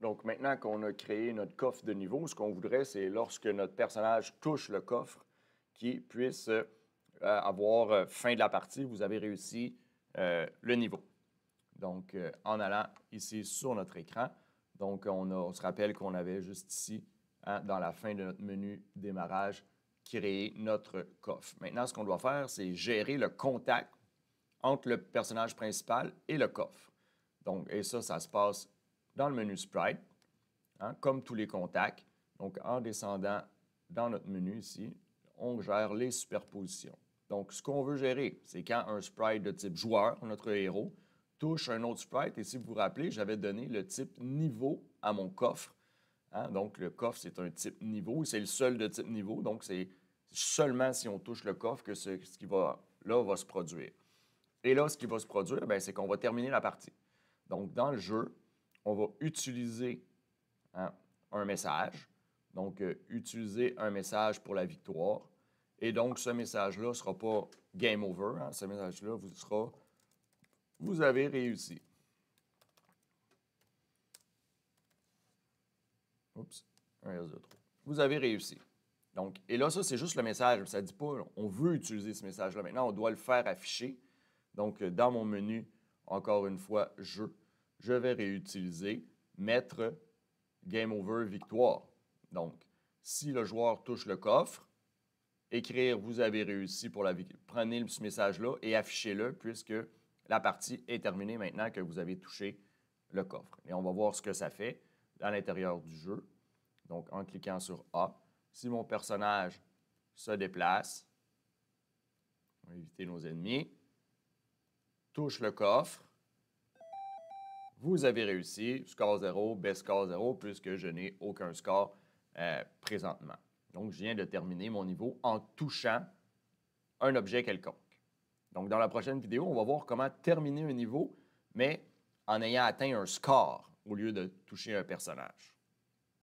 Donc, maintenant qu'on a créé notre coffre de niveau, ce qu'on voudrait, c'est lorsque notre personnage touche le coffre, qu'il puisse avoir fin de la partie, vous avez réussi le niveau. Donc, en allant ici sur notre écran, donc on se rappelle qu'on avait juste ici, dans la fin de notre menu démarrage, créé notre coffre. Maintenant, ce qu'on doit faire, c'est gérer le contact entre le personnage principal et le coffre. Donc, et ça se passe dans le menu Sprite, comme tous les contacts. Donc, en descendant dans notre menu ici, on gère les superpositions. Donc, ce qu'on veut gérer, c'est quand un sprite de type joueur, notre héros, touche un autre sprite. Et si vous vous rappelez, j'avais donné le type niveau à mon coffre. Donc, le coffre, c'est un type niveau. C'est le seul de type niveau. Donc, c'est seulement si on touche le coffre que ce qui va se produire. Et là, ce qui va se produire, c'est qu'on va terminer la partie. Donc, dans le jeu, on va utiliser un message. Donc, utiliser un message pour la victoire. Et donc, ce message-là ne sera pas « game over ». Ce message-là sera « vous avez réussi ». Oups, un S de trop. Vous avez réussi. Donc, et là, ça, c'est juste le message. Ça ne dit pas on veut utiliser ce message-là. Maintenant, on doit le faire afficher. Donc, dans mon menu, encore une fois, jeu, je vais réutiliser mettre game over victoire. Donc, si le joueur touche le coffre, écrire vous avez réussi pour la victoire. Prenez ce message-là et affichez-le puisque la partie est terminée maintenant que vous avez touché le coffre. Et on va voir ce que ça fait à l'intérieur du jeu. Donc, en cliquant sur A, si mon personnage se déplace, on va éviter nos ennemis, touche le coffre, vous avez réussi, score 0, baisse score 0, puisque je n'ai aucun score présentement. Donc, je viens de terminer mon niveau en touchant un objet quelconque. Donc, dans la prochaine vidéo, on va voir comment terminer un niveau, mais en ayant atteint un score au lieu de toucher un personnage.